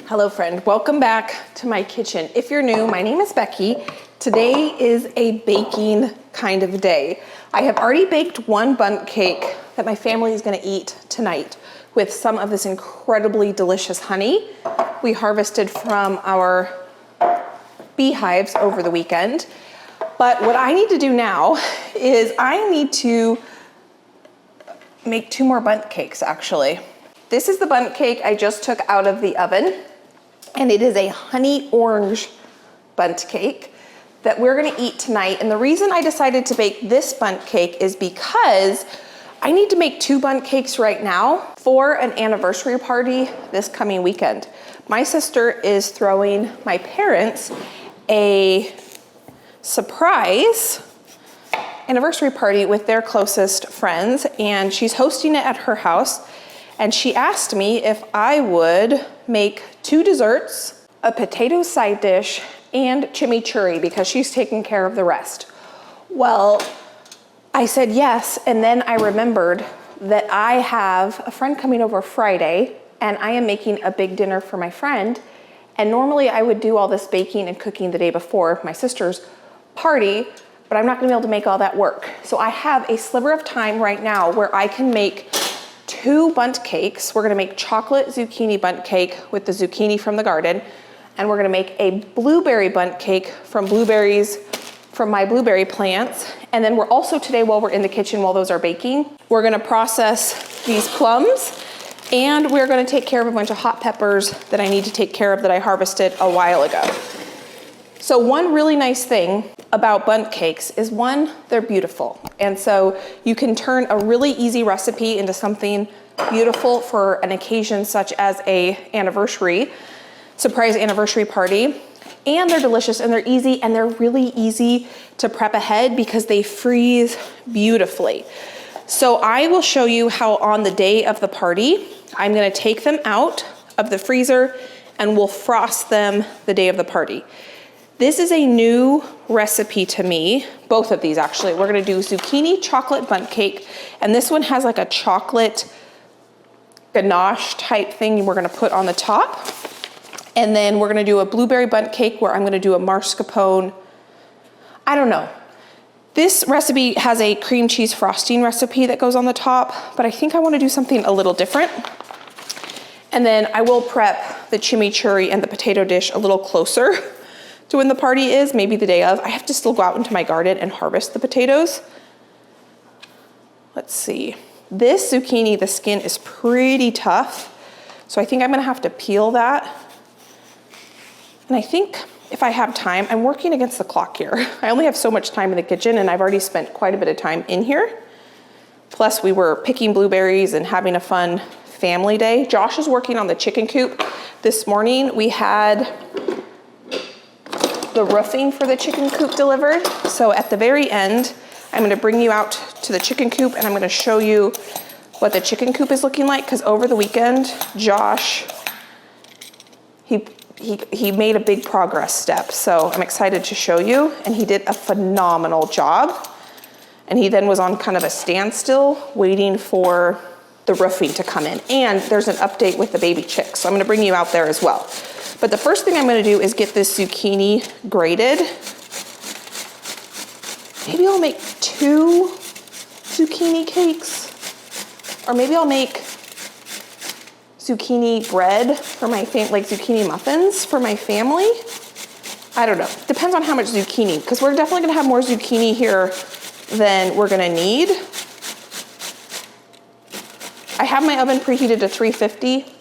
Hello friend, welcome back to my kitchen. If you're new, my name is Becky. Today is a baking kind of day. I have already baked one bundt cake that my family is gonna eat tonight with some of this incredibly delicious honey we harvested from our beehives over the weekend. But what I need to do now is I need to make two more bundt cakes actually. This is the bundt cake I just took out of the oven, and it is a honey orange bundt cake that we're gonna eat tonight. And the reason I decided to bake this bundt cake is because I need to make two bundt cakes right now for an anniversary party this coming weekend. My sister is throwing my parents a surprise anniversary party with their closest friends, and she's hosting it at her house. And she asked me if I would make two desserts, a potato side dish, and chimichurri because she's taking care of the rest. Well, I said yes, and then I remembered that I have a friend coming over Friday, and I am making a big dinner for my friend. And normally I would do all this baking and cooking the day before my sister's party, but I'm not gonna be able to make all that work. So I have a sliver of time right now where I can make two bundt cakes. We're gonna make chocolate zucchini bundt cake with the zucchini from the garden, and we're gonna make a blueberry bundt cake from blueberries from my blueberry plants. And then we're also today, while we're in the kitchen, while those are baking, we're gonna process these plums, and we're gonna take care of a bunch of hot peppers that I need to take care of that I harvested a while ago. So one really nice thing about bundt cakes is one, they're beautiful. And so you can turn a really easy recipe into something beautiful for an occasion such as a surprise anniversary party. And they're delicious and they're easy, and they're really easy to prep ahead because they freeze beautifully. So I will show you how on the day of the party, I'm gonna take them out of the freezer and we'll frost them the day of the party. This is a new recipe to me, both of these actually. We're gonna do zucchini chocolate bundt cake, and this one has like a chocolate ganache type thing we're gonna put on the top. And then we're gonna do a blueberry bundt cake where I'm gonna do a mascarpone. I don't know. This recipe has a cream cheese frosting recipe that goes on the top, but I think I wanna do something a little different. And then I will prep the chimichurri and the potato dish a little closer to when the party is, maybe the day of. I have to still go out into my garden and harvest the potatoes. Let's see. This zucchini, the skin is pretty tough, so I think I'm gonna have to peel that. And I think if I have time, I'm working against the clock here. I only have so much time in the kitchen, and I've already spent quite a bit of time in here. Plus we were picking blueberries and having a fun family day. Josh is working on the chicken coop. This morning we had the roofing for the chicken coop delivered. So at the very end, I'm gonna bring you out to the chicken coop and I'm gonna show you what the chicken coop is looking like, because over the weekend, Josh, he made a big progress step. So I'm excited to show you, and he did a phenomenal job. And he then was on kind of a standstill waiting for the roofing to come in. And there's an update with the baby chicks, so I'm gonna bring you out there as well. But the first thing I'm gonna do is get this zucchini grated. Maybe I'll make two zucchini cakes, or maybe I'll make zucchini bread for my like zucchini muffins for my family. I don't know, depends on how much zucchini, because we're definitely gonna have more zucchini here than we're gonna need. I have my oven preheated to 350.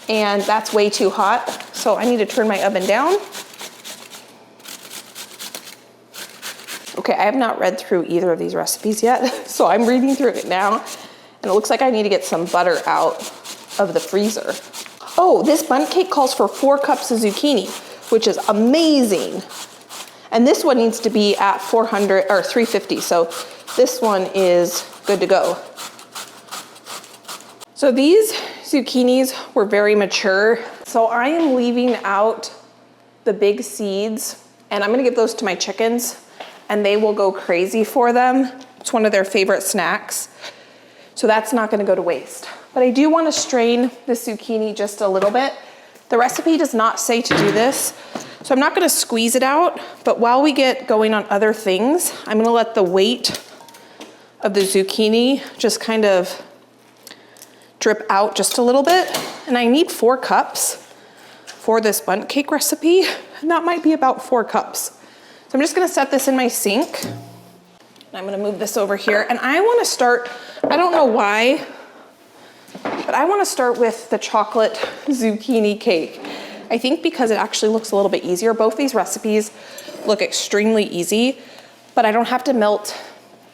And that's way too hot, so I need to turn my oven down. Okay, I have not read through either of these recipes yet, so I'm reading through it now, and it looks like I need to get some butter out of the freezer. Oh, this bundt cake calls for 4 cups of zucchini, which is amazing. And this one needs to be at 400 or 350, so this one is good to go. So these zucchinis were very mature, so I am leaving out the big seeds, and I'm gonna give those to my chickens, and they will go crazy for them. It's one of their favorite snacks, so that's not gonna go to waste. but I do want to strain the zucchini just a little bit. The recipe does not say to do this, so I'm not going to squeeze it out, but while we get going on other things, I'm going to let the weight of the zucchini just kind of drip out just a little bit. And I need 4 cups for this bundt cake recipe, and that might be about 4 cups. So I'm just going to set this in my sink. And I'm going to move this over here, and I want to start, I don't know why, but I want to start with the chocolate zucchini cake. I think because it actually looks a little bit easier. Both these recipes look extremely easy, but I don't have to melt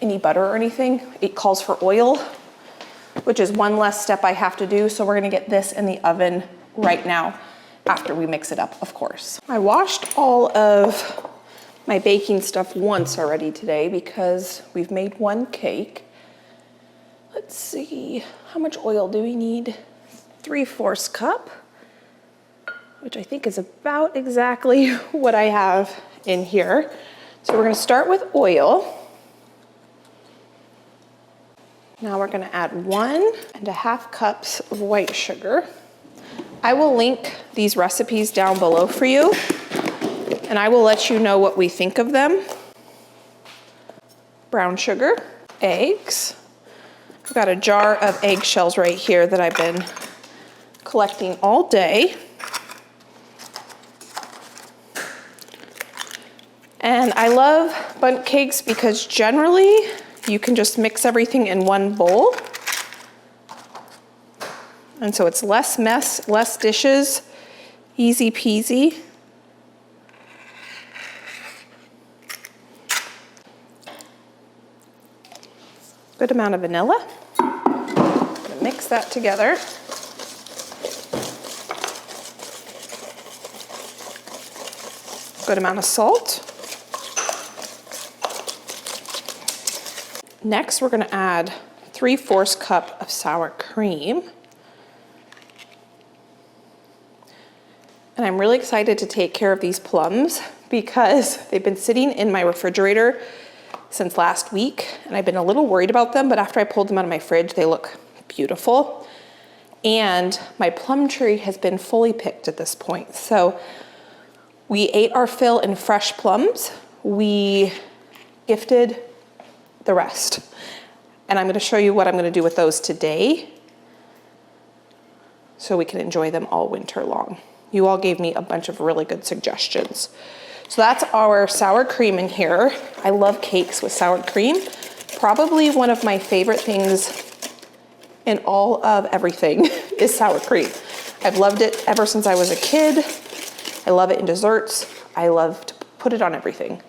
any butter or anything. It calls for oil, which is one less step I have to do. So we're gonna get this in the oven right now after we mix it up, of course. I washed all of my baking stuff once already today because we've made 1 cake. Let's see, how much oil do we need? 3/4 cup, which I think is about exactly what I have in here. So we're gonna start with oil. Now we're gonna add 1.5 cups of white sugar. I will link these recipes down below for you, and I will let you know what we think of them. Brown sugar, eggs. I've got a jar of eggshells right here that I've been collecting all day. And I love bundt cakes because generally you can just mix everything in one bowl. And so it's less mess, less dishes, easy peasy. Good amount of vanilla. I'm gonna mix that together. Good amount of salt. Next, we're gonna add 3/4 cup of sour cream. And I'm really excited to take care of these plums because they've been sitting in my refrigerator since last week, and I've been a little worried about them, but after I pulled them out of my fridge, they look beautiful. And my plum tree has been fully picked at this point. So we ate our fill in fresh plums. We gifted the rest. And I'm gonna show you what I'm gonna do with those today so we can enjoy them all winter long. You all gave me a bunch of really good suggestions. So that's our sour cream in here. I love cakes with sour cream. Probably one of my favorite things in all of everything is sour cream. I've loved it ever since I was a kid. I love it in desserts. I love to put it on everything.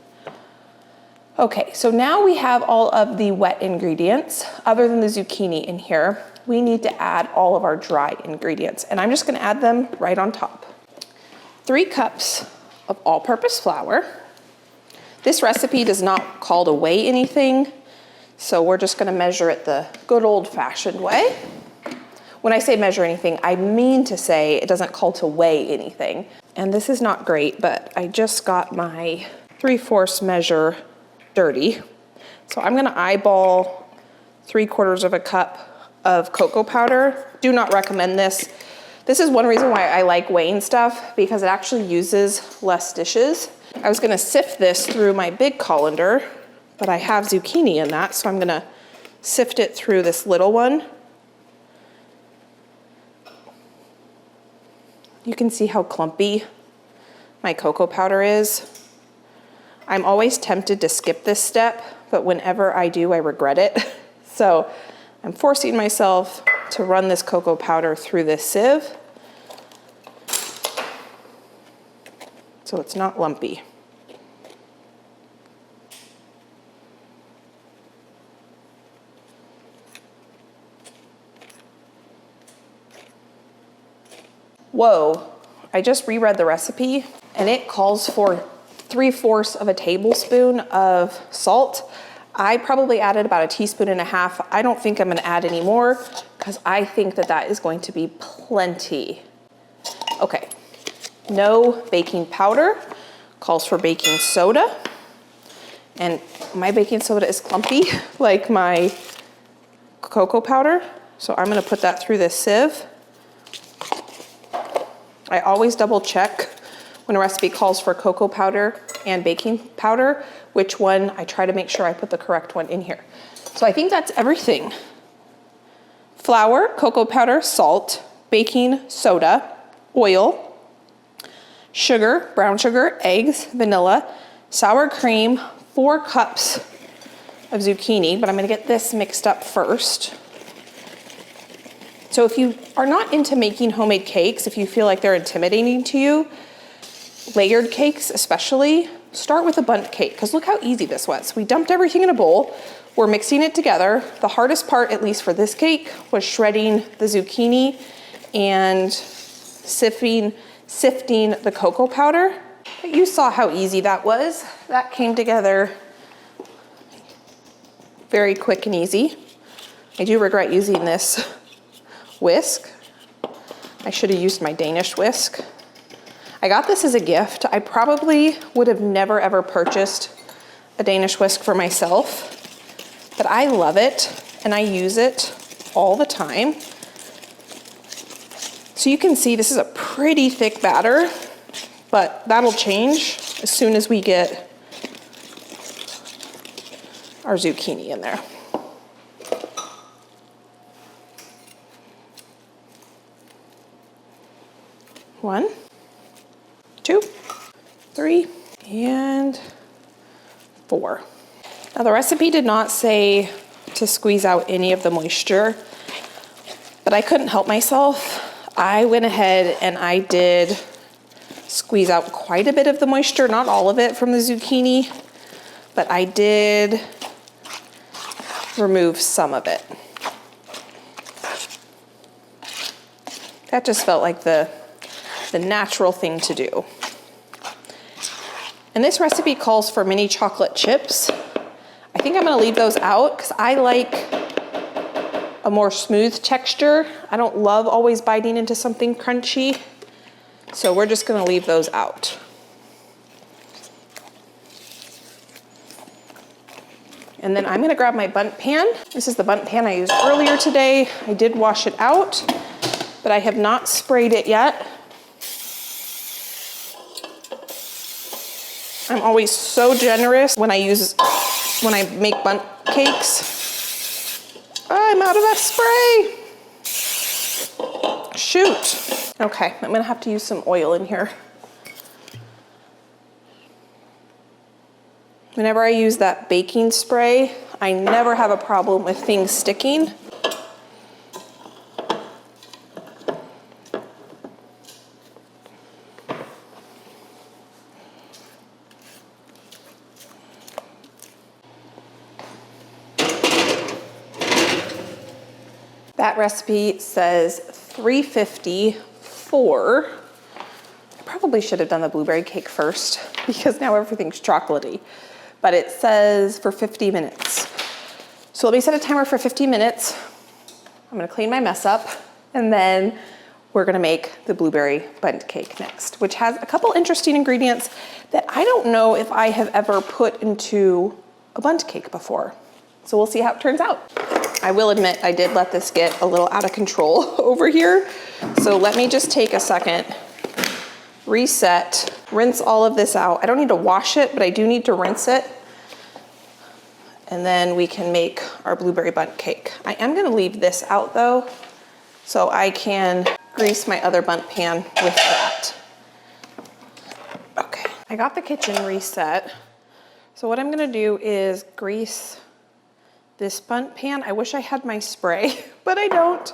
Okay, so now we have all of the wet ingredients. Other than the zucchini in here, we need to add all of our dry ingredients, and I'm just gonna add them right on top. 3 cups of all-purpose flour. This recipe does not call to weigh anything, so we're just gonna measure it the good old-fashioned way. When I say measure anything, I mean to say it doesn't call to weigh anything. And this is not great, but I just got my 3/4 measure dirty. So I'm gonna eyeball 3/4 cup of cocoa powder. Do not recommend this. This is one reason why I like weighing stuff, because it actually uses less dishes. I was gonna sift this through my big colander, but I have zucchini in that, so I'm gonna sift it through this little one. You can see how clumpy my cocoa powder is. I'm always tempted to skip this step, but whenever I do, I regret it. So I'm forcing myself to run this cocoa powder through this sieve so it's not lumpy. Whoa, I just reread the recipe and it calls for 3/4 tablespoon of salt. I probably added about 1.5 teaspoons. I don't think I'm gonna add any more because I think that that is going to be plenty. Okay, no baking powder, calls for baking soda. And my baking soda is clumpy like my cocoa powder. So I'm gonna put that through this sieve. I always double check when a recipe calls for cocoa powder and baking powder, which one I try to make sure I put the correct one in here. So I think that's everything. Flour, cocoa powder, salt, baking soda, oil, sugar, brown sugar, eggs, vanilla, sour cream, 4 cups of zucchini, but I'm gonna get this mixed up first. So if you are not into making homemade cakes, if you feel like they're intimidating to you, layered cakes especially, start with a bundt cake, because look how easy this was. We dumped everything in a bowl, we're mixing it together. The hardest part, at least for this cake, was shredding the zucchini and sifting the cocoa powder. But you saw how easy that was. That came together very quick and easy. I do regret using this whisk. I should have used my Danish whisk. I got this as a gift. I probably would have never ever purchased a Danish whisk for myself, but I love it and I use it all the time. So you can see this is a pretty thick batter, but that'll change as soon as we get our zucchini in there. One, 2, 3, and 4. Now the recipe did not say to squeeze out any of the moisture, but I couldn't help myself. I went ahead and I did squeeze out quite a bit of the moisture, not all of it from the zucchini, but I did remove some of it. That just felt like the natural thing to do. And this recipe calls for mini chocolate chips. I think I'm gonna leave those out because I like a more smooth texture. I don't love always biting into something crunchy. So we're just gonna leave those out. And then I'm gonna grab my bundt pan. This is the bundt pan I used earlier today. I did wash it out, but I have not sprayed it yet. I'm always so generous when I make bundt cakes. I'm out of that spray. Shoot. Okay, I'm gonna have to use some oil in here. Whenever I use that baking spray, I never have a problem with things sticking. That recipe says 354. I probably should have done the blueberry cake first because now everything's chocolatey. But it says for 50 minutes. So let me set a timer for 50 minutes. I'm gonna clean my mess up and then we're gonna make the blueberry bundt cake next, which has a couple interesting ingredients that I don't know if I have ever put into a bundt cake before. So we'll see how it turns out. I will admit I did let this get a little out of control over here. So let me just take a second, reset, rinse all of this out. I don't need to wash it, but I do need to rinse it. And then we can make our blueberry bundt cake. I am gonna leave this out though, so I can grease my other bundt pan with that. Okay, I got the kitchen reset. So what I'm gonna do is grease this bundt pan. I wish I had my spray, but I don't.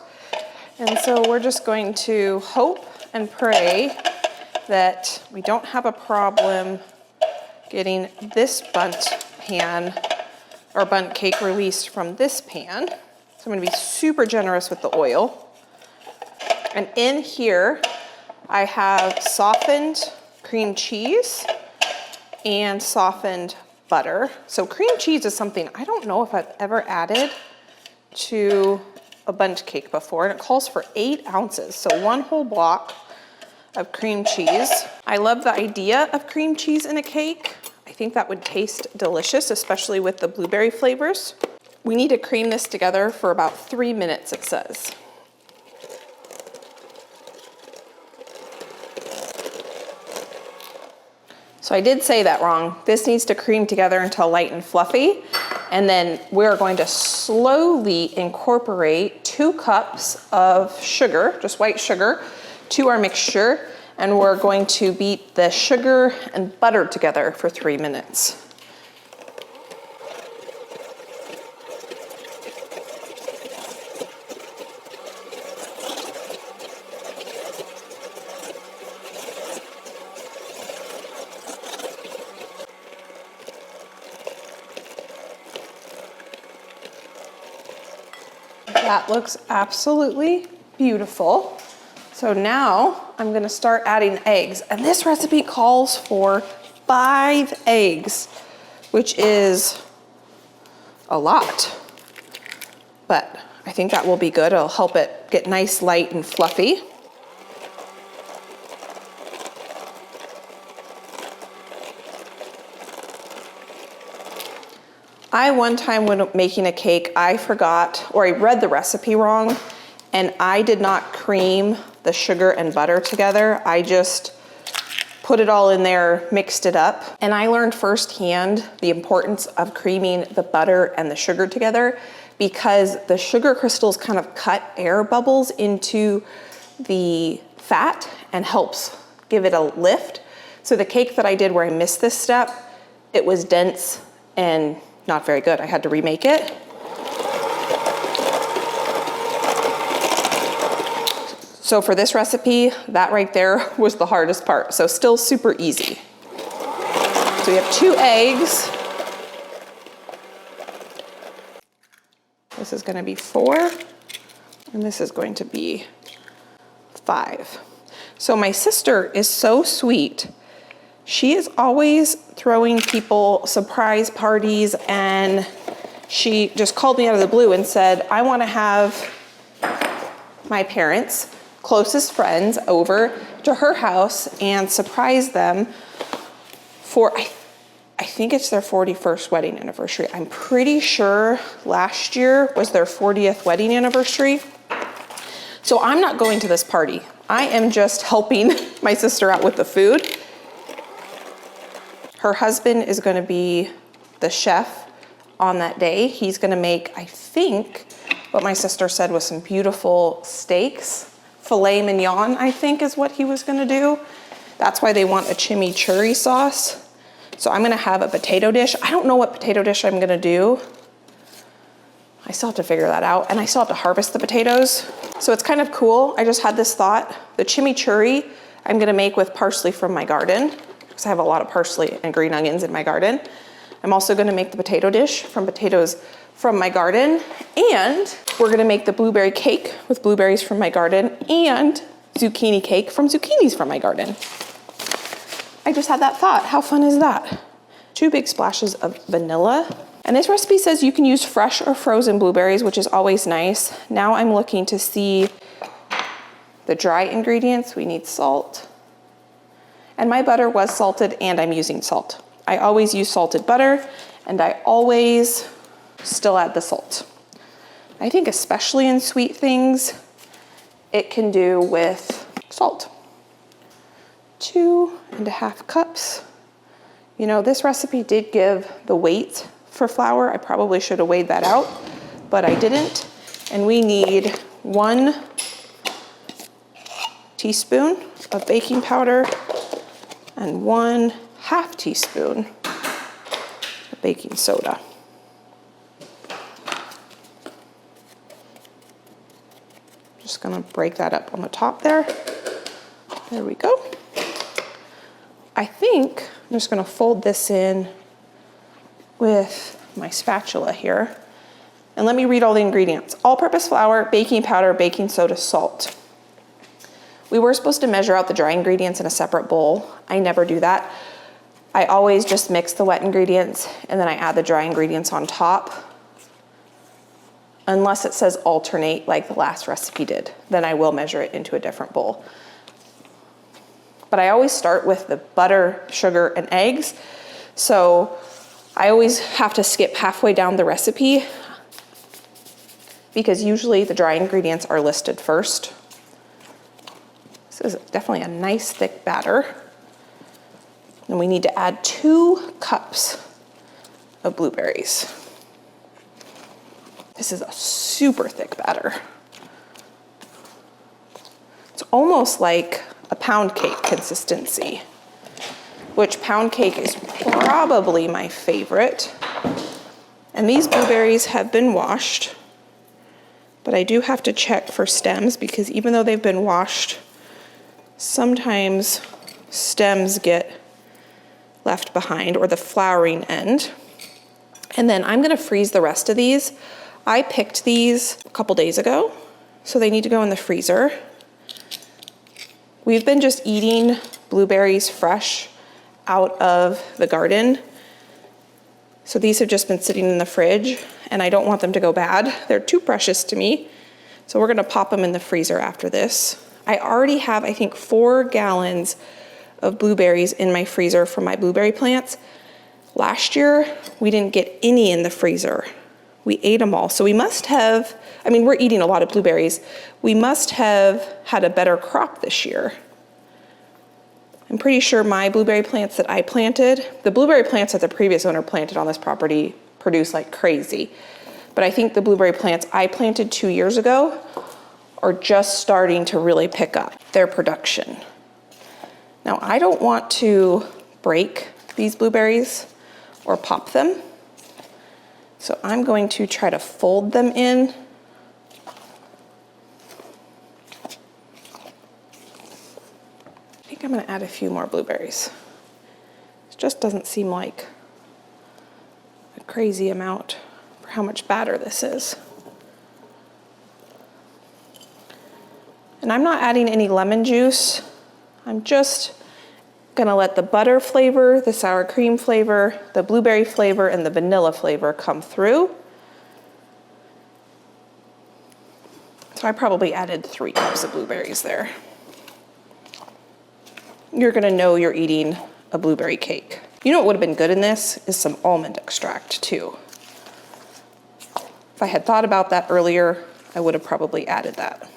And so we're just going to hope and pray that we don't have a problem getting this bundt pan or bundt cake released from this pan. So I'm gonna be super generous with the oil. And in here, I have softened cream cheese and softened butter. So cream cheese is something I don't know if I've ever added to a bundt cake before, and it calls for 8 ounces. So 1 whole block of cream cheese. I love the idea of cream cheese in a cake. I think that would taste delicious, especially with the blueberry flavors. We need to cream this together for about 3 minutes, it says. So I did say that wrong. This needs to cream together until light and fluffy. And then we're going to slowly incorporate 2 cups of sugar, just white sugar, to our mixture. And we're going to beat the sugar and butter together for 3 minutes. That looks absolutely beautiful. So now I'm gonna start adding eggs. And this recipe calls for 5 eggs, which is a lot. But I think that will be good. It'll help it get nice, light, and fluffy. One time when making a cake, I forgot, or I read the recipe wrong, and I did not cream the sugar and butter together. I just put it all in there, mixed it up. And I learned firsthand the importance of creaming the butter and the sugar together, because the sugar crystals kind of cut air bubbles into the fat and helps give it a lift. So the cake that I did where I missed this step, it was dense and not very good. I had to remake it. So for this recipe, that right there was the hardest part. So still super easy. So we have 2 eggs. This is gonna be 4, and this is going to be 5. So my sister is so sweet. She is always throwing people surprise parties, and she just called me out of the blue and said, I want to have my parents, closest friends, over to her house and surprise them for, I think it's their 41st wedding anniversary. I'm pretty sure last year was their 40th wedding anniversary. So I'm not going to this party. I am just helping my sister out with the food. Her husband is gonna be the chef on that day. He's gonna make, I think, what my sister said was some beautiful steaks. Filet mignon, I think, is what he was gonna do. That's why they want a chimichurri sauce. So I'm gonna have a potato dish. I don't know what potato dish I'm gonna do. I still have to figure that out, and I still have to harvest the potatoes. So it's kind of cool. I just had this thought. The chimichurri I'm gonna make with parsley from my garden, because I have a lot of parsley and green onions in my garden. I'm also gonna make the potato dish from potatoes from my garden, and we're gonna make the blueberry cake with blueberries from my garden, and zucchini cake from zucchinis from my garden. I just had that thought. How fun is that? 2 big splashes of vanilla. And this recipe says you can use fresh or frozen blueberries, which is always nice. Now I'm looking to see the dry ingredients. We need salt. And my butter was salted, and I'm using salt. I always use salted butter, and I always still add the salt. I think especially in sweet things, it can do with salt. 2.5 cups. You know, this recipe did give the weight for flour. I probably should have weighed that out, but I didn't. And we need 1 teaspoon of baking powder and 1/2 teaspoon of baking soda. Just gonna break that up on the top there. There we go. I think I'm just gonna fold this in with my spatula here. And let me read all the ingredients. All-purpose flour, baking powder, baking soda, salt. We were supposed to measure out the dry ingredients in a separate bowl. I never do that. I always just mix the wet ingredients and then I add the dry ingredients on top. Unless it says alternate like the last recipe did, then I will measure it into a different bowl. But I always start with the butter, sugar, and eggs. So I always have to skip halfway down the recipe. because usually the dry ingredients are listed first. This is definitely a nice thick batter. And we need to add 2 cups of blueberries. This is a super thick batter. It's almost like a pound cake consistency, which pound cake is probably my favorite. And these blueberries have been washed, but I do have to check for stems because even though they've been washed, sometimes stems get left behind, or the flowering end. And then I'm gonna freeze the rest of these. I picked these a couple days ago, so they need to go in the freezer. We've been just eating blueberries fresh out of the garden. So these have just been sitting in the fridge, and I don't want them to go bad. They're too precious to me. So we're gonna pop them in the freezer after this. I already have, I think, 4 gallons of blueberries in my freezer from my blueberry plants. Last year, we didn't get any in the freezer. We ate them all. So we must have, I mean, we're eating a lot of blueberries. We must have had a better crop this year. I'm pretty sure my blueberry plants that I planted, the blueberry plants that the previous owner planted on this property produced like crazy. But I think the blueberry plants I planted 2 years ago are just starting to really pick up their production. Now, I don't want to break these blueberries or pop them. So I'm going to try to fold them in. I think I'm gonna add a few more blueberries. It just doesn't seem like a crazy amount for how much batter this is. And I'm not adding any lemon juice. I'm just gonna let the butter flavor, the sour cream flavor, the blueberry flavor, and the vanilla flavor come through. So I probably added 3 cups of blueberries there. You're gonna know you're eating a blueberry cake. You know what would have been good in this is some almond extract too. If I had thought about that earlier, I would have probably added that.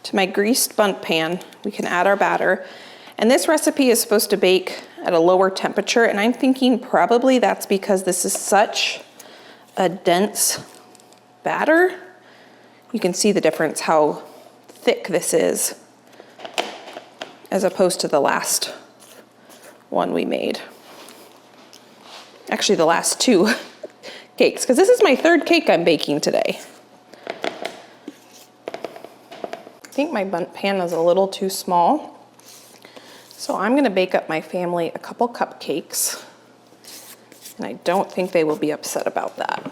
To my greased bundt pan, we can add our batter. And this recipe is supposed to bake at a lower temperature, and I'm thinking probably that's because this is such a dense batter. You can see the difference how thick this is as opposed to the last one we made. Actually, the last 2 cakes, because this is my 3rd cake I'm baking today. I think my bundt pan is a little too small. So I'm gonna bake up my family a couple cupcakes, and I don't think they will be upset about that.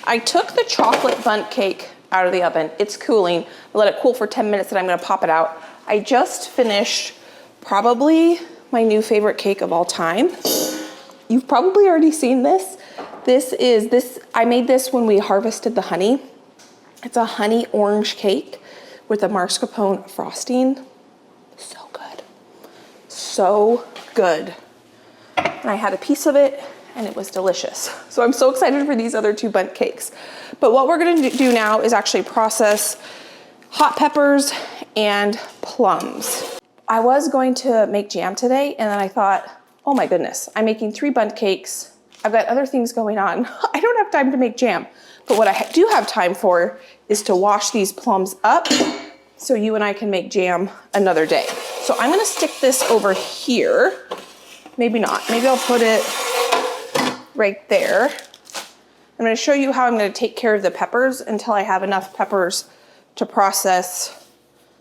I took the chocolate bundt cake out of the oven. It's cooling. I let it cool for 10 minutes and I'm gonna pop it out. I just finished probably my new favorite cake of all time. You've probably already seen this. I made this when we harvested the honey. It's a honey orange cake with a mascarpone frosting. So good. So good. And I had a piece of it and it was delicious. So I'm so excited for these other 2 bundt cakes. But what we're gonna do now is actually process hot peppers and plums. I was going to make jam today and then I thought, oh my goodness, I'm making 3 bundt cakes. I've got other things going on. I don't have time to make jam. But what I do have time for is to wash these plums up so you and I can make jam another day. So I'm gonna stick this over here. Maybe not, maybe I'll put it right there. I'm gonna show you how I'm gonna take care of the peppers until I have enough peppers to process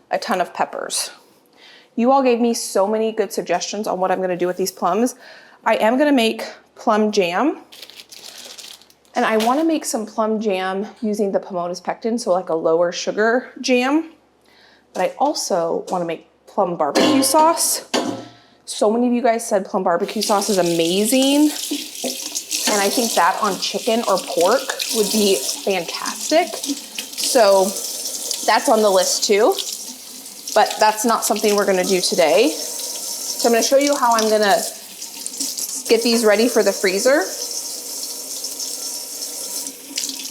a ton of peppers. You all gave me so many good suggestions on what I'm gonna do with these plums. I am gonna make plum jam. And I wanna make some plum jam using the Pomona's pectin, so like a lower sugar jam. But I also wanna make plum barbecue sauce. So many of you guys said plum barbecue sauce is amazing. And I think that on chicken or pork would be fantastic. So that's on the list too. But that's not something we're gonna do today. So I'm gonna show you how I'm gonna get these ready for the freezer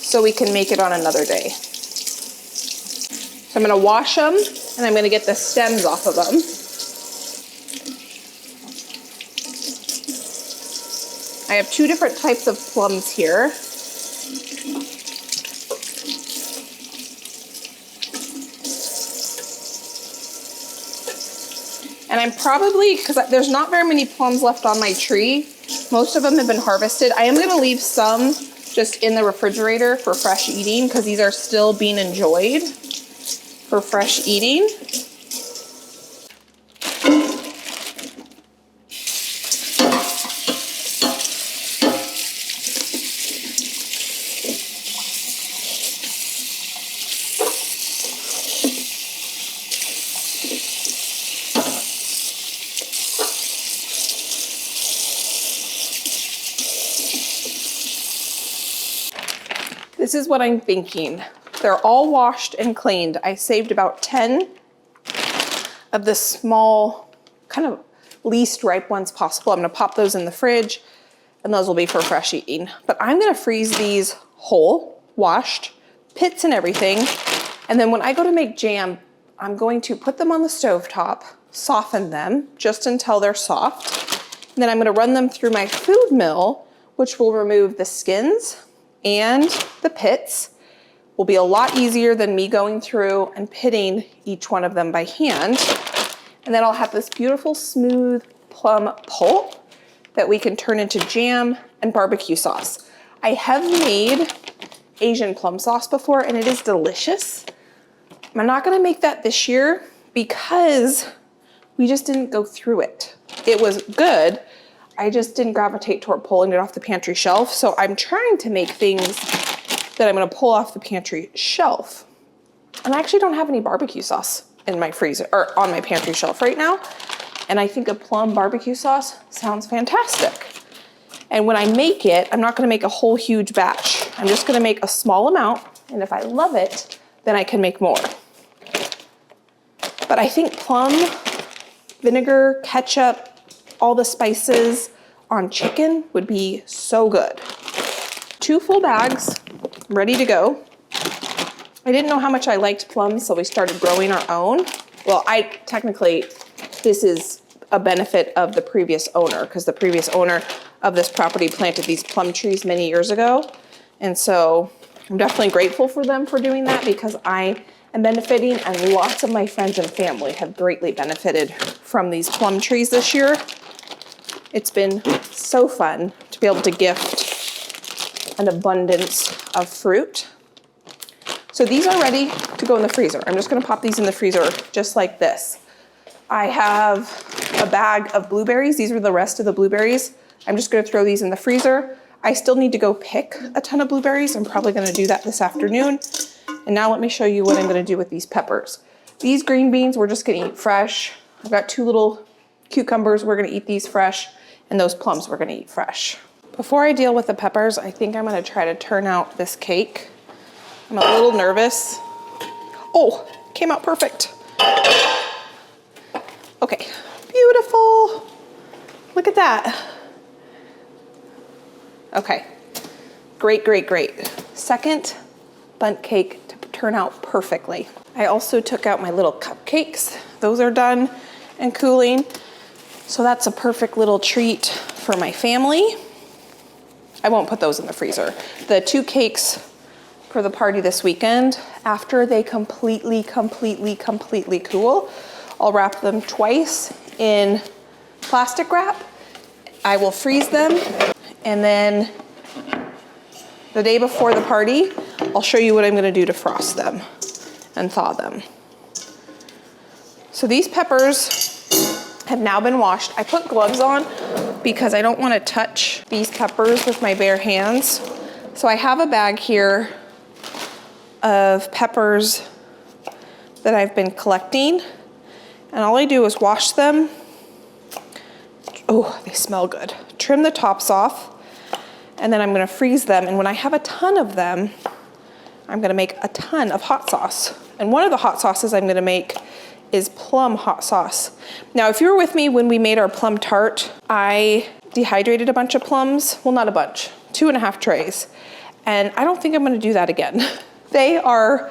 so we can make it on another day. So I'm gonna wash them and I'm gonna get the stems off of them. I have 2 different types of plums here. And I'm probably, because there's not very many plums left on my tree, most of them have been harvested. I am gonna leave some just in the refrigerator for fresh eating because these are still being enjoyed for fresh eating. This is what I'm thinking. They're all washed and cleaned. I saved about 10 of the small, kind of least ripe ones possible. I'm gonna pop those in the fridge and those will be for fresh eating. But I'm gonna freeze these whole, washed, pits and everything. And then when I go to make jam, I'm going to put them on the stovetop, soften them just until they're soft. And then I'm gonna run them through my food mill, which will remove the skins and the pits. Will be a lot easier than me going through and pitting each one of them by hand. And then I'll have this beautiful smooth plum pulp that we can turn into jam and barbecue sauce. I have made Asian plum sauce before and it is delicious. I'm not gonna make that this year because we just didn't go through it. It was good. I just didn't gravitate toward pulling it off the pantry shelf. So I'm trying to make things that I'm gonna pull off the pantry shelf. And I actually don't have any barbecue sauce in my freezer or on my pantry shelf right now. And I think a plum barbecue sauce sounds fantastic. And when I make it, I'm not gonna make a whole huge batch. I'm just gonna make a small amount. And if I love it, then I can make more. But I think plum, vinegar, ketchup, all the spices on chicken would be so good. 2 full bags, ready to go. I didn't know how much I liked plums, so we started growing our own. Well, this is a benefit of the previous owner because the previous owner of this property planted these plum trees many years ago. And so I'm definitely grateful for them for doing that because I am benefiting and lots of my friends and family have greatly benefited from these plum trees this year. It's been so fun to be able to gift an abundance of fruit. So these are ready to go in the freezer. I'm just gonna pop these in the freezer just like this. I have a bag of blueberries. These are the rest of the blueberries. I'm just gonna throw these in the freezer. I still need to go pick a ton of blueberries. I'm probably gonna do that this afternoon. And now let me show you what I'm gonna do with these peppers. These green beans, we're just gonna eat fresh. I've got 2 little cucumbers. We're gonna eat these fresh. And those plums we're gonna eat fresh. Before I deal with the peppers, I think I'm gonna try to turn out this cake. I'm a little nervous. Oh, came out perfect. Okay, beautiful. Look at that. Okay, great, great, great. Second bundt cake to turn out perfectly. I also took out my little cupcakes. Those are done and cooling. So that's a perfect little treat for my family. I won't put those in the freezer. The 2 cakes for the party this weekend, after they completely cool, I'll wrap them twice in plastic wrap. I will freeze them, and then the day before the party, I'll show you what I'm gonna do to frost them and thaw them. So these peppers have now been washed. I put gloves on because I don't want to touch these peppers with my bare hands. So I have a bag here of peppers that I've been collecting. And all I do is wash them. Oh, they smell good. Trim the tops off. And then I'm gonna freeze them. And when I have a ton of them, I'm gonna make a ton of hot sauce. And one of the hot sauces I'm gonna make is plum hot sauce. Now, if you were with me when we made our plum tart, I dehydrated a bunch of plums. Well, not a bunch, 2.5 trays. And I don't think I'm gonna do that again. They are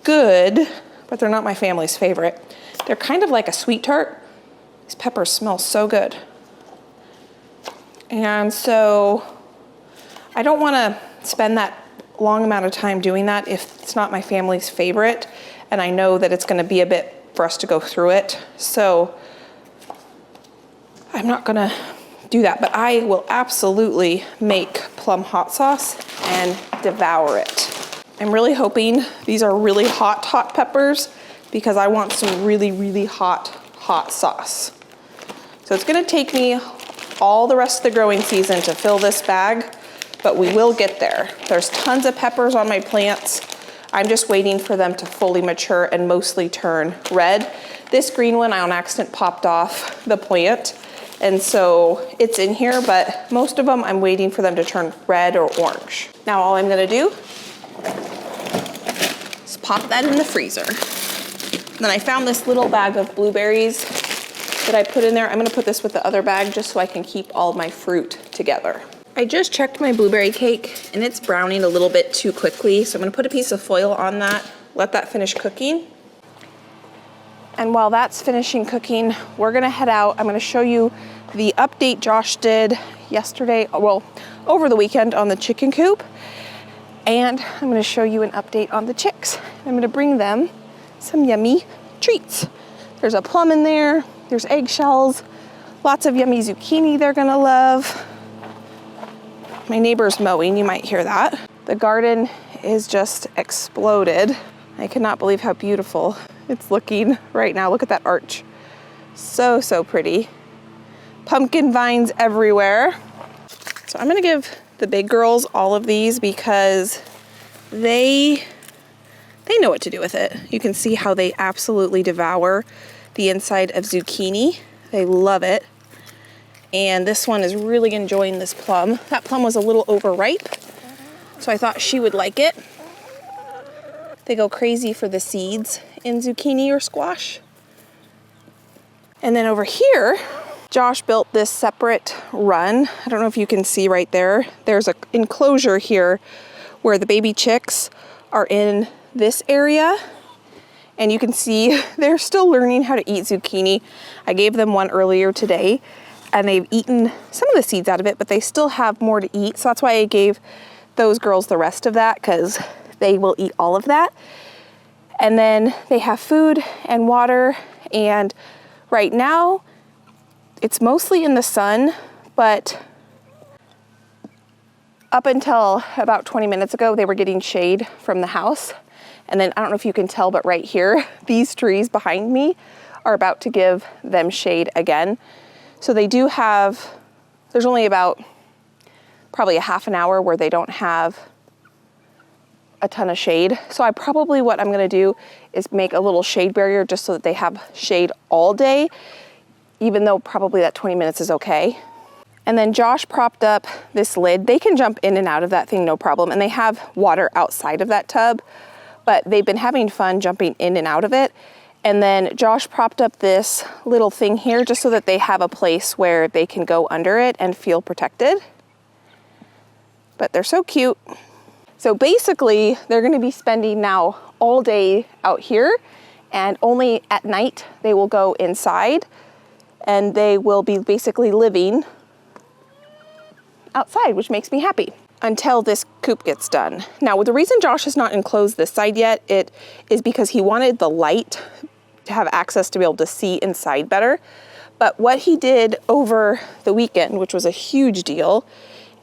good, but they're not my family's favorite. They're kind of like a sweet tart. These peppers smell so good. And so I don't wanna spend that long amount of time doing that if it's not my family's favorite, and I know that it's gonna be a bit for us to go through it. So I'm not gonna do that, but I will absolutely make plum hot sauce and devour it. I'm really hoping these are really hot peppers because I want some really, really hot sauce. So it's gonna take me all the rest of the growing season to fill this bag, but we will get there. There's tons of peppers on my plants. I'm just waiting for them to fully mature and mostly turn red. This green one I on accident popped off the plant, and so it's in here, but most of them I'm waiting for them to turn red or orange. Now all I'm gonna do is pop that in the freezer. And then I found this little bag of blueberries that I put in there. I'm gonna put this with the other bag just so I can keep all my fruit together. I just checked my blueberry cake and it's browning a little bit too quickly, so I'm gonna put a piece of foil on that, let that finish cooking. And while that's finishing cooking, we're gonna head out. I'm gonna show you the update Josh did yesterday, well, over the weekend on the chicken coop. And I'm gonna show you an update on the chicks. I'm gonna bring them some yummy treats. There's a plum in there, there's eggshells, lots of yummy zucchini they're gonna love. My neighbor's mowing, you might hear that. The garden is just exploded. I cannot believe how beautiful it's looking right now. Look at that arch. So, so pretty. Pumpkin vines everywhere. So I'm gonna give the big girls all of these because they know what to do with it. You can see how they absolutely devour the inside of zucchini. They love it. And this one is really enjoying this plum. That plum was a little overripe, so I thought she would like it. They go crazy for the seeds in zucchini or squash. And then over here, Josh built this separate run. I don't know if you can see right there. There's an enclosure here where the baby chicks are in this area. And you can see they're still learning how to eat zucchini. I gave them one earlier today and they've eaten some of the seeds out of it, but they still have more to eat. So that's why I gave those girls the rest of that, because they will eat all of that. And then they have food and water. And right now it's mostly in the sun, but up until about 20 minutes ago, they were getting shade from the house. And then I don't know if you can tell, but right here, these trees behind me are about to give them shade again. So they do have, there's only about probably a half an hour where they don't have a ton of shade. So what I'm gonna do is make a little shade barrier just so that they have shade all day, even though probably that 20 minutes is okay. And then Josh propped up this lid. They can jump in and out of that thing, no problem. And they have water outside of that tub, but they've been having fun jumping in and out of it. And then Josh propped up this little thing here just so that they have a place where they can go under it and feel protected. But they're so cute. So basically, they're gonna be spending now all day out here, and only at night they will go inside, and they will be basically living outside, which makes me happy, until this coop gets done. Now, the reason Josh has not enclosed this side yet, it is because he wanted the light to have access to be able to see inside better. But what he did over the weekend, which was a huge deal,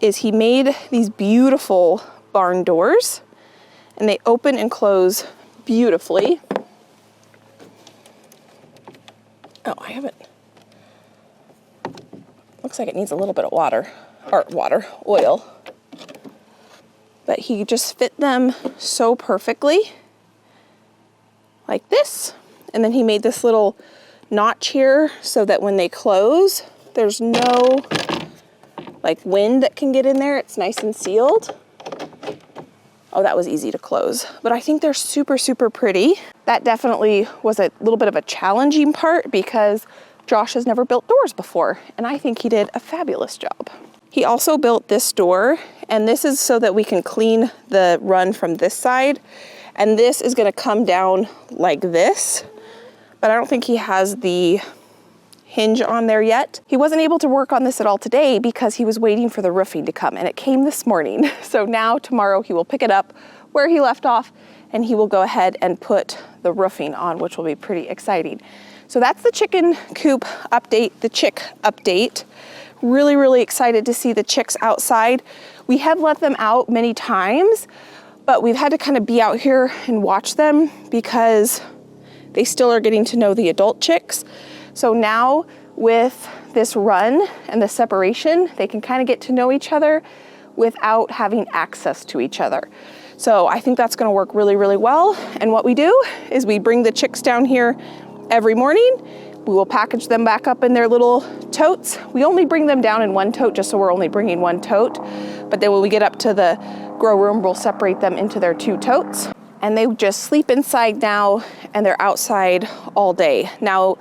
is he made these beautiful barn doors, and they open and close beautifully. Oh, I haven't. Looks like it needs a little bit of oil. But he just fit them so perfectly, like this. And then he made this little notch here so that when they close, there's no like wind that can get in there. It's nice and sealed. Oh, that was easy to close. But I think they're super, super pretty. That definitely was a little bit of a challenging part because Josh has never built doors before, and I think he did a fabulous job. He also built this door, and this is so that we can clean the run from this side, and this is gonna come down like this, but I don't think he has the hinge on there yet. He wasn't able to work on this at all today because he was waiting for the roofing to come, and it came this morning. So now tomorrow he will pick it up where he left off, and he will go ahead and put the roofing on, which will be pretty exciting. So that's the chicken coop update, the chick update. Really, really excited to see the chicks outside. We have let them out many times, but we've had to kind of be out here and watch them because they still are getting to know the adult chicks. So now with this run and the separation, they can kind of get to know each other without having access to each other. So I think that's gonna work really, really well. And what we do is we bring the chicks down here every morning. We will package them back up in their little totes. We only bring them down in one tote just so we're only bringing one tote. But then when we get up to the grow room, we'll separate them into their 2 totes. And they just sleep inside now, and they're outside all day. Now,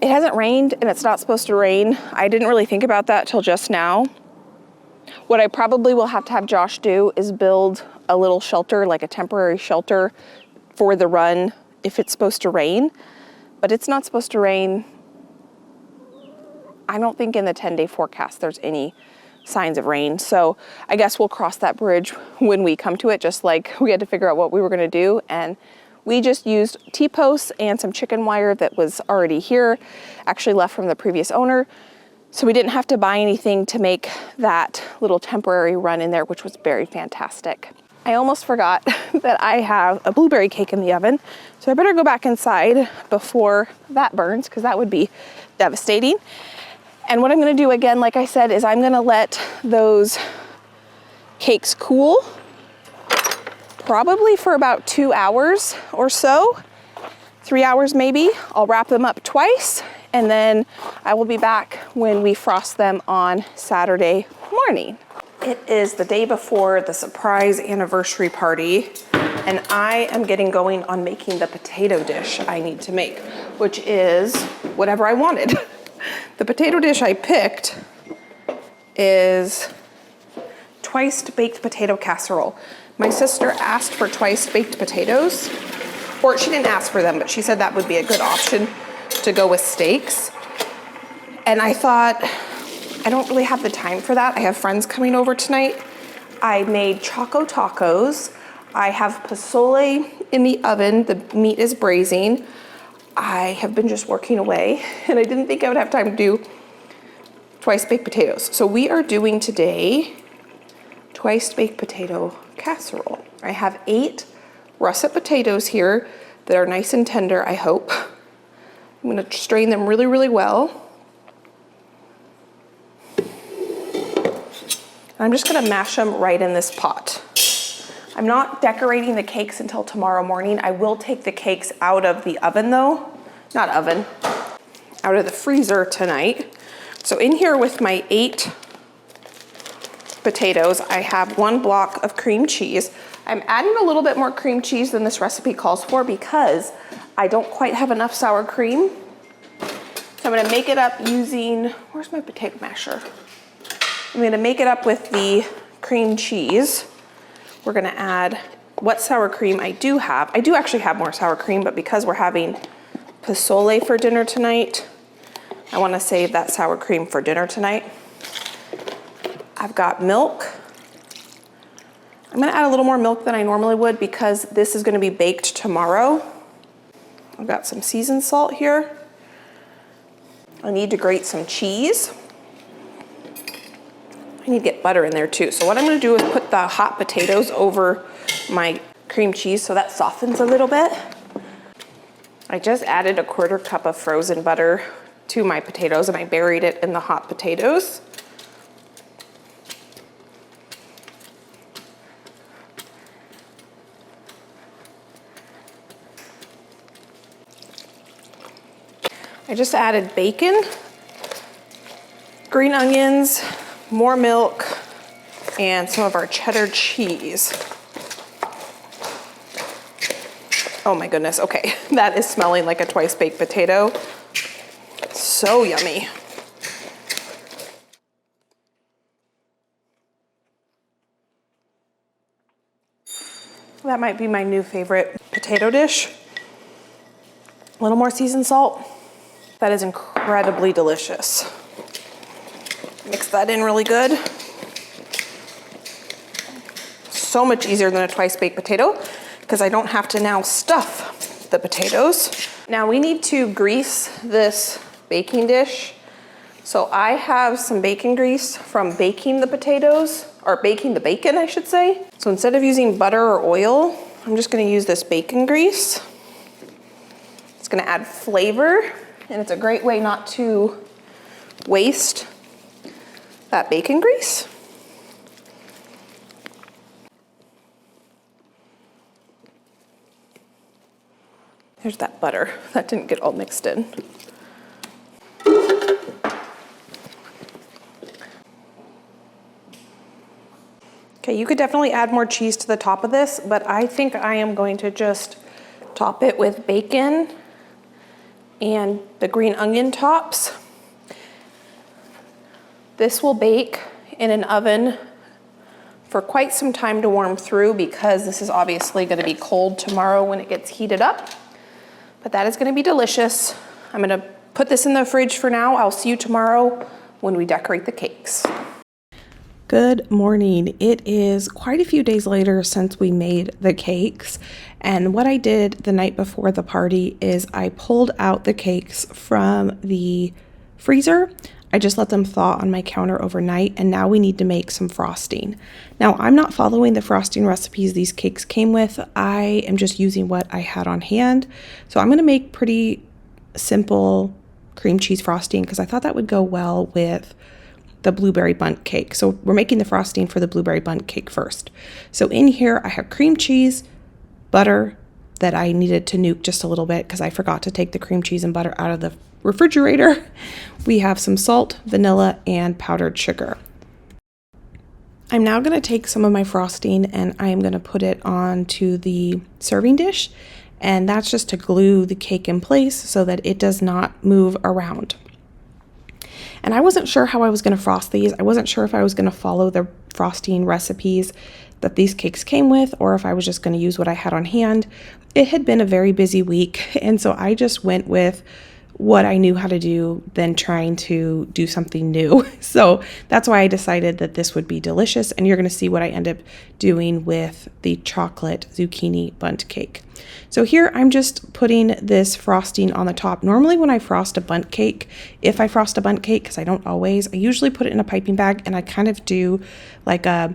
it hasn't rained and it's not supposed to rain. I didn't really think about that till just now. What I probably will have to have Josh do is build a little shelter, like a temporary shelter for the run if it's supposed to rain. But it's not supposed to rain. I don't think in the 10-day forecast there's any signs of rain. So I guess we'll cross that bridge when we come to it, just like we had to figure out what we were gonna do. And we just used T-posts and some chicken wire that was already here, actually left from the previous owner. So we didn't have to buy anything to make that little temporary run in there, which was very fantastic. I almost forgot that I have a blueberry cake in the oven, so I better go back inside before that burns, because that would be devastating. And what I'm gonna do again, like I said, is I'm gonna let those cakes cool, probably for about 2 hours or so, 3 hours maybe. I'll wrap them up twice, and then I will be back when we frost them on Saturday morning. It is the day before the surprise anniversary party, and I am getting going on making the potato dish I need to make, which is whatever I wanted. The potato dish I picked is twice baked potato casserole. My sister asked for twice baked potatoes, or she didn't ask for them, but she said that would be a good option to go with steaks. And I thought, I don't really have the time for that. I have friends coming over tonight. I made choco tacos. I have pozole in the oven. The meat is braising. I have been just working away, and I didn't think I would have time to do twice baked potatoes. So we are doing today twice baked potato casserole. I have 8 russet potatoes here that are nice and tender, I hope. I'm gonna strain them really, really well. I'm just gonna mash them right in this pot. I'm not decorating the cakes until tomorrow morning. I will take the cakes out of the oven though, not oven, out of the freezer tonight. So in here with my 8 potatoes, I have 1 block of cream cheese. I'm adding a little bit more cream cheese than this recipe calls for because I don't quite have enough sour cream. So I'm gonna make it up using, where's my potato masher? I'm gonna make it up with the cream cheese. We're gonna add what sour cream I do have. I do actually have more sour cream, but because we're having pozole for dinner tonight, I wanna save that sour cream for dinner tonight. I've got milk. I'm gonna add a little more milk than I normally would because this is gonna be baked tomorrow. I've got some seasoned salt here. I need to grate some cheese. I need to get butter in there too. So what I'm gonna do is put the hot potatoes over my cream cheese so that softens a little bit. I just added a 1/4 cup of frozen butter to my potatoes and I buried it in the hot potatoes. I just added bacon, green onions, more milk, and some of our cheddar cheese. Oh my goodness, okay. That is smelling like a twice baked potato. so yummy. That might be my new favorite potato dish. A little more seasoned salt. That is incredibly delicious. Mix that in really good. So much easier than a twice baked potato because I don't have to now stuff the potatoes. Now we need to grease this baking dish. So I have some bacon grease from baking the potatoes, or baking the bacon, I should say. So instead of using butter or oil, I'm just gonna use this bacon grease. It's gonna add flavor, and it's a great way not to waste that bacon grease. There's that butter. That didn't get all mixed in. Okay, you could definitely add more cheese to the top of this, but I think I am going to just top it with bacon and the green onion tops. This will bake in an oven for quite some time to warm through because this is obviously going to be cold tomorrow when it gets heated up. But that is going to be delicious. I'm going to put this in the fridge for now. I'll see you tomorrow when we decorate the cakes. Good morning. It is quite a few days later since we made the cakes. And what I did the night before the party is I pulled out the cakes from the freezer. I just let them thaw on my counter overnight, and now we need to make some frosting. Now, I'm not following the frosting recipes these cakes came with. I am just using what I had on hand. So I'm going to make pretty simple cream cheese frosting because I thought that would go well with the blueberry bundt cake. So we're making the frosting for the blueberry bundt cake first. So in here, I have cream cheese, butter that I needed to nuke just a little bit because I forgot to take the cream cheese and butter out of the refrigerator. We have some salt, vanilla, and powdered sugar. I'm now going to take some of my frosting and I am going to put it onto the serving dish, and that's just to glue the cake in place so that it does not move around. And I wasn't sure how I was going to frost these. I wasn't sure if I was going to follow the frosting recipes that these cakes came with or if I was just going to use what I had on hand. It had been a very busy week, and so I just went with what I knew how to do than trying to do something new. So that's why I decided that this would be delicious, and you're going to see what I end up doing with the chocolate zucchini bundt cake. So here I'm just putting this frosting on the top. Normally when I frost a bundt cake, if I frost a bundt cake, because I don't always, I usually put it in a piping bag and I kind of do like a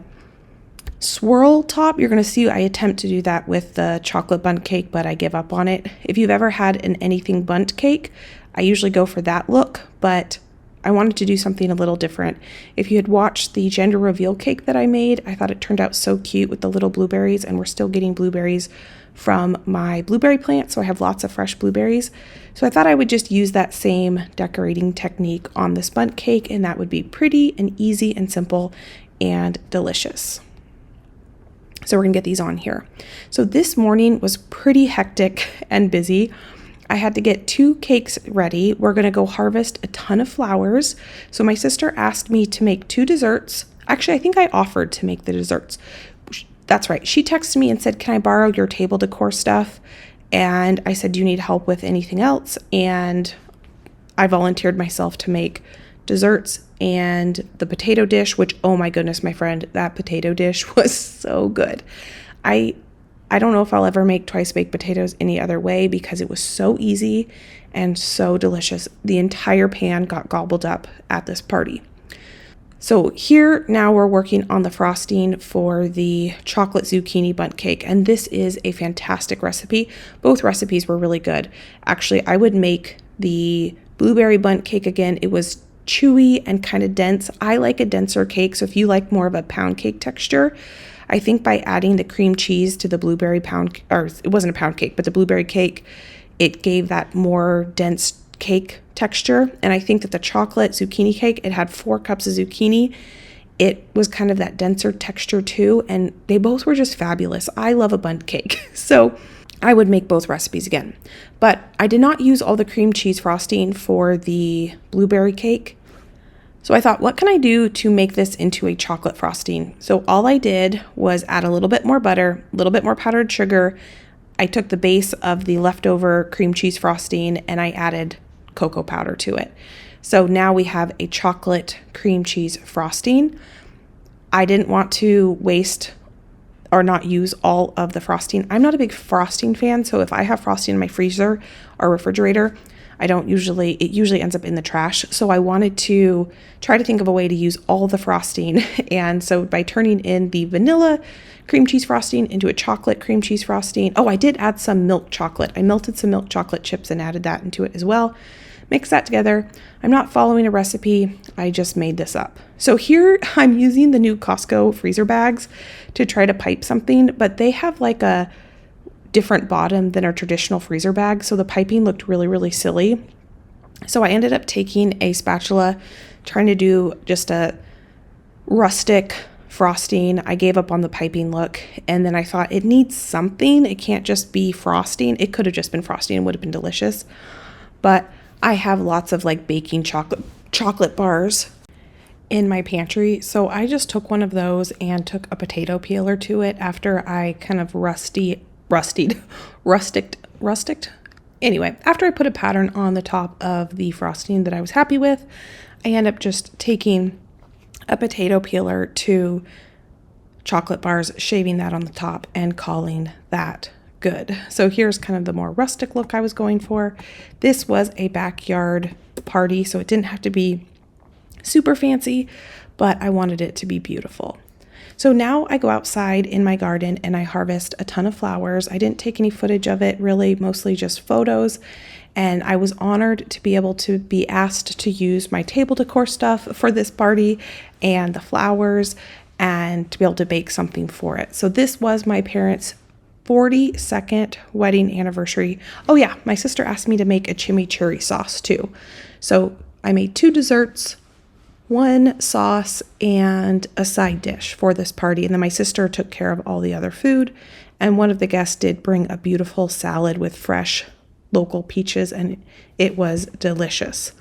swirl top. You're going to see I attempt to do that with the chocolate bundt cake, but I give up on it. If you've ever had an anything bundt cake, I usually go for that look, but I wanted to do something a little different. If you had watched the gender reveal cake that I made, I thought it turned out so cute with the little blueberries, and we're still getting blueberries from my blueberry plant, so I have lots of fresh blueberries. So I thought I would just use that same decorating technique on this bundt cake, and that would be pretty and easy and simple and delicious. So we're gonna get these on here. So this morning was pretty hectic and busy. I had to get 2 cakes ready. We're gonna go harvest a ton of flowers. So my sister asked me to make 2 desserts. Actually, I think I offered to make the desserts. That's right. She texted me and said, "Can I borrow your table decor stuff?" And I said, "Do you need help with anything else?" And I volunteered myself to make desserts and the potato dish, which, oh my goodness, my friend, that potato dish was so good. I don't know if I'll ever make twice baked potatoes any other way because it was so easy and so delicious. The entire pan got gobbled up at this party. So here now we're working on the frosting for the chocolate zucchini bundt cake, and this is a fantastic recipe. Both recipes were really good. Actually, I would make the blueberry bundt cake again. It was chewy and kind of dense. I like a denser cake, so if you like more of a pound cake texture, I think by adding the cream cheese to the blueberry pound, or it wasn't a pound cake, but the blueberry cake, it gave that more dense cake texture. And I think that the chocolate zucchini cake, it had 4 cups of zucchini. It was kind of that denser texture too, and they both were just fabulous. I love a bundt cake. So I would make both recipes again. But I did not use all the cream cheese frosting for the blueberry cake. So I thought, what can I do to make this into a chocolate frosting? So all I did was add a little bit more butter, a little bit more powdered sugar. I took the base of the leftover cream cheese frosting and I added cocoa powder to it. So now we have a chocolate cream cheese frosting. I didn't want to waste or not use all of the frosting. I'm not a big frosting fan, so if I have frosting in my freezer or refrigerator, it usually ends up in the trash. So I wanted to try to think of a way to use all the frosting. And so by turning in the vanilla cream cheese frosting into a chocolate cream cheese frosting. Oh, I did add some milk chocolate. I melted some milk chocolate chips and added that into it as well. Mix that together. I'm not following a recipe. I just made this up. So here I'm using the new Costco freezer bags to try to pipe something, but they have like a different bottom than our traditional freezer bag. So the piping looked really, really silly. So I ended up taking a spatula, trying to do just a rustic frosting. I gave up on the piping look, and then I thought it needs something. It can't just be frosting. It could have just been frosting and would have been delicious. But I have lots of like baking chocolate bars in my pantry. So I just took one of those and took a potato peeler to it after I kind of rustic. Anyway, after I put a pattern on the top of the frosting that I was happy with, I end up just taking a potato peeler to chocolate bars, shaving that on the top and calling that good. So here's kind of the more rustic look I was going for. This was a backyard party, so it didn't have to be super fancy, but I wanted it to be beautiful. So now I go outside in my garden and I harvest a ton of flowers. I didn't take any footage of it, really, mostly just photos. And I was honored to be able to be asked to use my table decor stuff for this party and the flowers and to be able to bake something for it. So this was my parents' 42nd wedding anniversary. Oh yeah, my sister asked me to make a chimichurri sauce too. So I made 2 desserts, 1 sauce, and a side dish for this party. And then my sister took care of all the other food. And one of the guests did bring a beautiful salad with fresh local peaches, and it was delicious.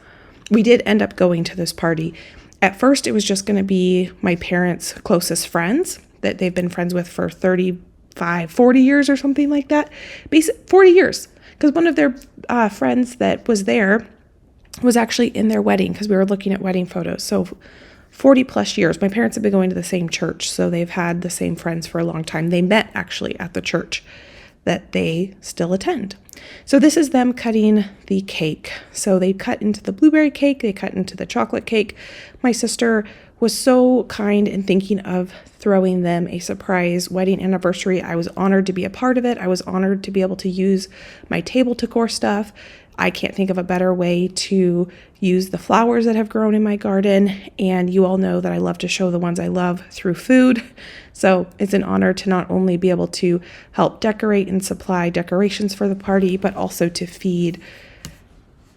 We did end up going to this party. At first, it was just going to be my parents' closest friends that they've been friends with for 40 years or something like that. 40 years, because one of their friends that was there was actually in their wedding, because we were looking at wedding photos. So 40 plus years. My parents have been going to the same church, so they've had the same friends for a long time. They met actually at the church that they still attend. So this is them cutting the cake. So they cut into the blueberry cake, they cut into the chocolate cake. My sister was so kind in thinking of throwing them a surprise wedding anniversary. I was honored to be a part of it. I was honored to be able to use my table decor stuff. I can't think of a better way to use the flowers that have grown in my garden. And you all know that I love to show the ones I love through food. So it's an honor to not only be able to help decorate and supply decorations for the party, but also to feed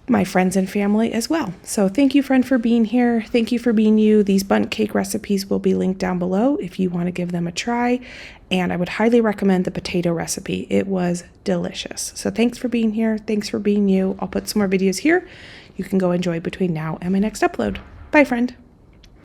my friends and family as well. So thank you, friend, for being here. Thank you for being you. These bundt cake recipes will be linked down below if you want to give them a try. And I would highly recommend the potato recipe. It was delicious. So thanks for being here. Thanks for being you. I'll put some more videos here. You can go enjoy between now and my next upload. Bye, friend.